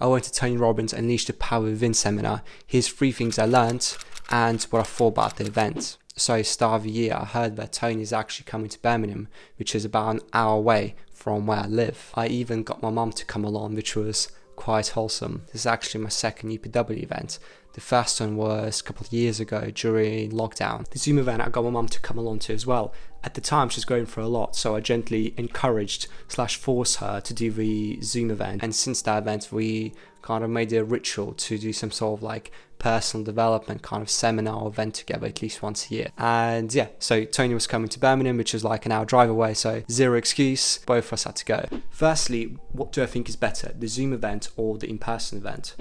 I went to Tony Robbins Unleash the Power Within seminar. Here's 3 things I learned and what I thought about the event. So start of the year, I heard that Tony is actually coming to Birmingham, which is about an hour away from where I live. I even got my mum to come along, which was quite wholesome. This is actually my second UPW event. The first one was a couple of years ago during lockdown. The Zoom event I got my mum to come along to as well. At the time she was going through a lot, so I gently encouraged / forced her to do the Zoom event. And since that event we kind of made it a ritual to do some sort of like personal development kind of seminar or event together at least once a year. And yeah, so Tony was coming to Birmingham, which was like an hour drive away, so zero excuse, both of us had to go. Firstly, what do I think is better, the Zoom event or the in-person event?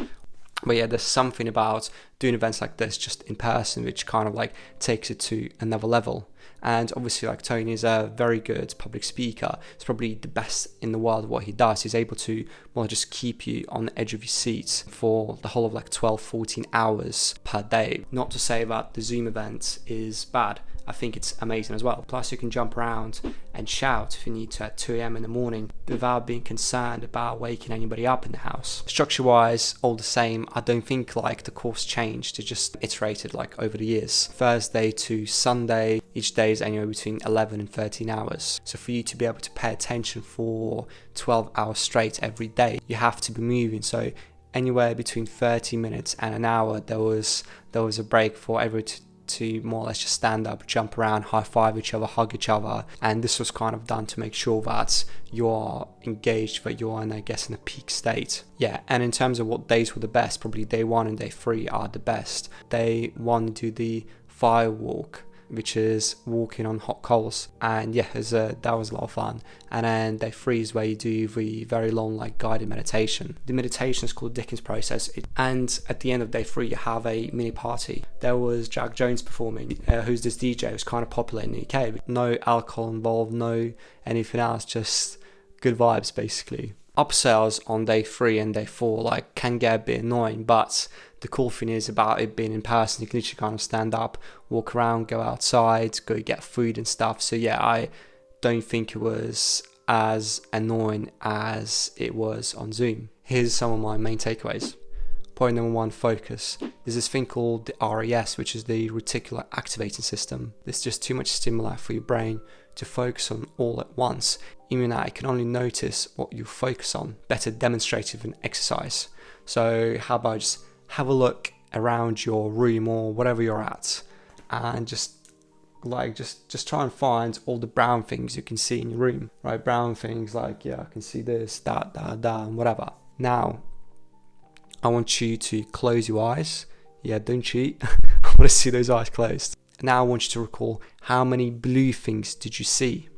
But yeah, there's something about doing events like this just in person which kind of like takes it to another level. And obviously like Tony is a very good public speaker. He's probably the best in the world at what he does. He's able to just keep you on the edge of your seats for the whole of like 12-14 hours per day. Not to say that the Zoom event is bad. I think it's amazing as well. Plus you can jump around and shout if you need to at 2 a.m. in the morning without being concerned about waking anybody up in the house. Structure wise, all the same. I don't think like the course changed. It just iterated like over the years. Thursday to Sunday, each day is anywhere between 11 and 13 hours. So for you to be able to pay attention for 12 hours straight every day, you have to be moving. So anywhere between 30 minutes and an hour, there was a break for everyone to more or less just stand up, jump around, high five each other, hug each other. And this was kind of done to make sure that you're engaged, that you're in, I guess, in a peak state. Yeah, and in terms of what days were the best, probably day 1 and day 3 are the best. Day 1 do the fire walk, which is walking on hot coals, and yeah, that was a lot of fun. And then day 3 is where you do the very long like guided meditation. The meditation is called Dickens process, and at the end of day 3 you have a mini party. There was Jack Jones performing, who's this DJ who's kind of popular in the UK. No alcohol involved, no anything else, just good vibes basically. Upsells on day 3 and day 4 like can get a bit annoying, but the cool thing is about it being in person, you can literally kind of stand up, walk around, go outside, go get food and stuff. So yeah, I don't think it was as annoying as it was on Zoom. Here's some of my main takeaways. Point number 1, focus. There's this thing called the RAS, which is the reticular activating system. There's just too much stimuli for your brain to focus on all at once. Even that, you can only notice what you focus on. Better demonstrated than exercise. So how about just have a look around your room or whatever you're at, and just try and find all the brown things you can see in your room, right? Brown things like, yeah, I can see this, that, and whatever. Now, I want you to close your eyes. Yeah, don't cheat. I want to see those eyes closed. Now I want you to recall, how many blue things did you see?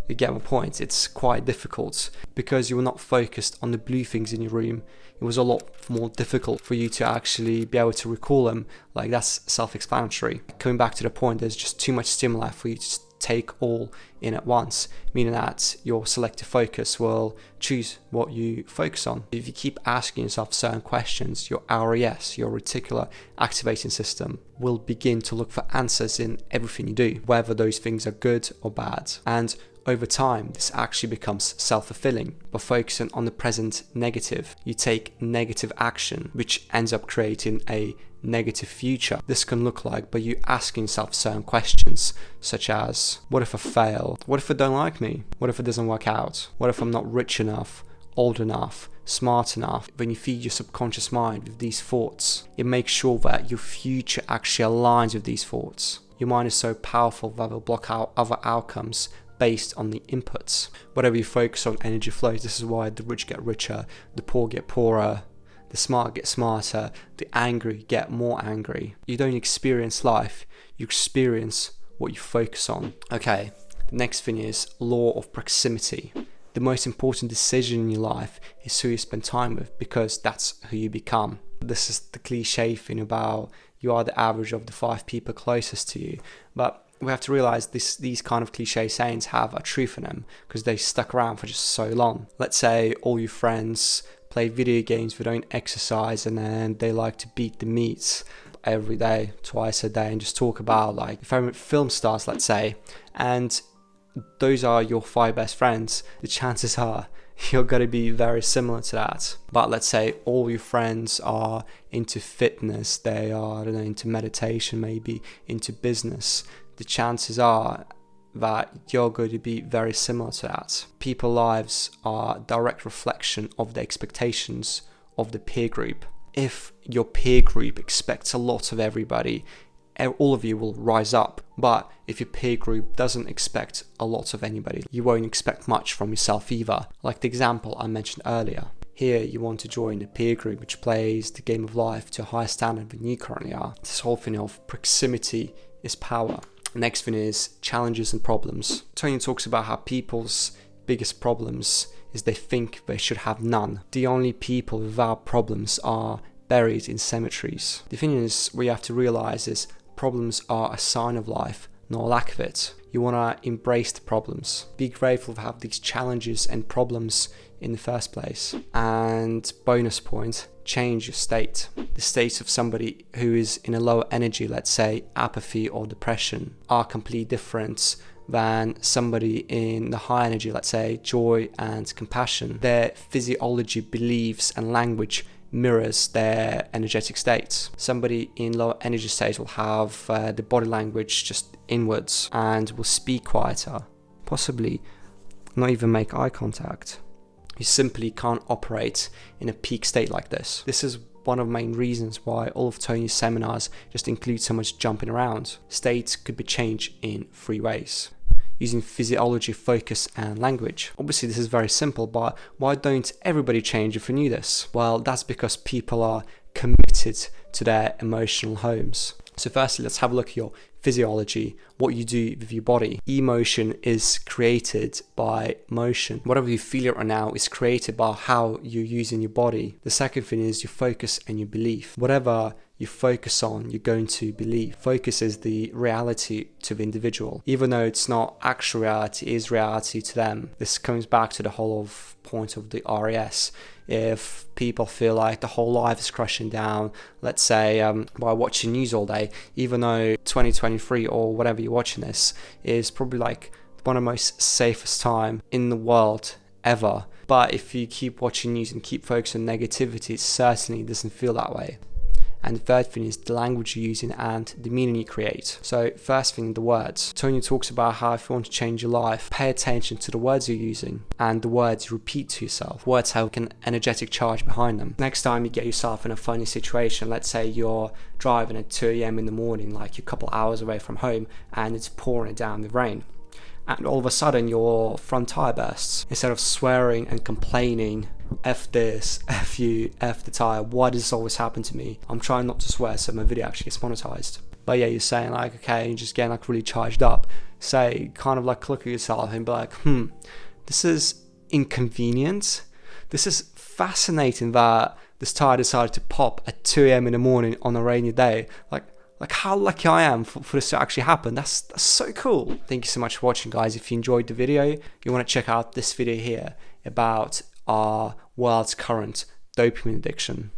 You get my point. It's quite difficult because you were not focused on the blue things in your room. It was a lot more difficult for you to actually be able to recall them. Like, that's self-explanatory. Coming back to the point, there's just too much stimuli for you to take all in at once, meaning that your selective focus will choose what you focus on. If you keep asking yourself certain questions, your RAS, your reticular activating system, will begin to look for answers in everything you do, whether those things are good or bad. And over time, this actually becomes self-fulfilling. By focusing on the present negative, you take negative action, which ends up creating a negative future. This can look like by you asking yourself certain questions, such as, what if I fail? What if I don't like me? What if it doesn't work out? What if I'm not rich enough, old enough, smart enough? When you feed your subconscious mind with these thoughts, it makes sure that your future actually aligns with these thoughts. Your mind is so powerful that it will block out other outcomes based on the inputs. Whatever you focus on, energy flows. This is why the rich get richer, the poor get poorer, the smart get smarter, the angry get more angry. You don't experience life, you experience what you focus on. Okay, the next thing is law of proximity. The most important decision in your life is who you spend time with, because that's who you become. This is the cliche thing about you are the average of the 5 people closest to you, but we have to realize these kind of cliche sayings have a truth in them because they stuck around for just so long. Let's say all your friends play video games, they don't exercise, and then they like to beat the meat every day, twice a day, and just talk about like favorite film stars, let's say, and those are your 5 best friends. The chances are you're going to be very similar to that. But let's say all your friends are into fitness, they are, I don't know, into meditation, maybe into business. The chances are that you're going to be very similar to that. People's lives are a direct reflection of the expectations of the peer group. If your peer group expects a lot of everybody, all of you will rise up. But if your peer group doesn't expect a lot of anybody, you won't expect much from yourself either. Like the example I mentioned earlier. Here you want to join a peer group which plays the game of life to a higher standard than you currently are. This whole thing of proximity is power. Next thing is challenges and problems. Tony talks about how people's biggest problems is they think they should have none. The only people without problems are buried in cemeteries. The thing is, what you have to realize is problems are a sign of life, not a lack of it. You want to embrace the problems. Be grateful to have these challenges and problems in the first place. And bonus point, change your state. The state of somebody who is in a lower energy, let's say apathy or depression, are completely different than somebody in the high energy, let's say joy and compassion. Their physiology, beliefs and language mirrors their energetic states. Somebody in lower energy states will have the body language just inwards and will speak quieter, possibly not even make eye contact. You simply can't operate in a peak state like this. This is one of the main reasons why all of Tony's seminars just include so much jumping around. States could be changed in 3 ways. Using physiology, focus and language. Obviously this is very simple, but why don't everybody change if we knew this? Well, that's because people are committed to their emotional homes. So firstly, let's have a look at your physiology, what you do with your body. Emotion is created by motion. Whatever you feel right now is created by how you're using your body. The second thing is your focus and your belief. Whatever you focus on, you're going to believe. Focus is the reality to the individual. Even though it's not actual reality, it is reality to them. This comes back to the whole of point of the RAS. If people feel like the whole life is crashing down, let's say by watching news all day, even though 2023 or whatever you're watching this is probably like one of the most safest time in the world ever. But if you keep watching news and keep focusing on negativity, it certainly doesn't feel that way. And the third thing is the language you're using and the meaning you create. So first thing, the words. Tony talks about how if you want to change your life, pay attention to the words you're using and the words you repeat to yourself. Words have an energetic charge behind them. Next time you get yourself in a funny situation, let's say you're driving at 2 a.m. in the morning, like you're a couple hours away from home and it's pouring down with rain. And all of a sudden your front tire bursts. Instead of swearing and complaining, F this, F you, F the tire, why does this always happen to me? I'm trying not to swear so my video actually gets monetized. But yeah, you're saying like, okay, you're just getting like really charged up. Say, kind of like look at yourself and be like, this is inconvenient. This is fascinating that this tire decided to pop at 2 a.m. in the morning on a rainy day. Like how lucky I am for this to actually happen. That's so cool. Thank you so much for watching, guys. If you enjoyed the video, you want to check out this video here about our world's current dopamine addiction.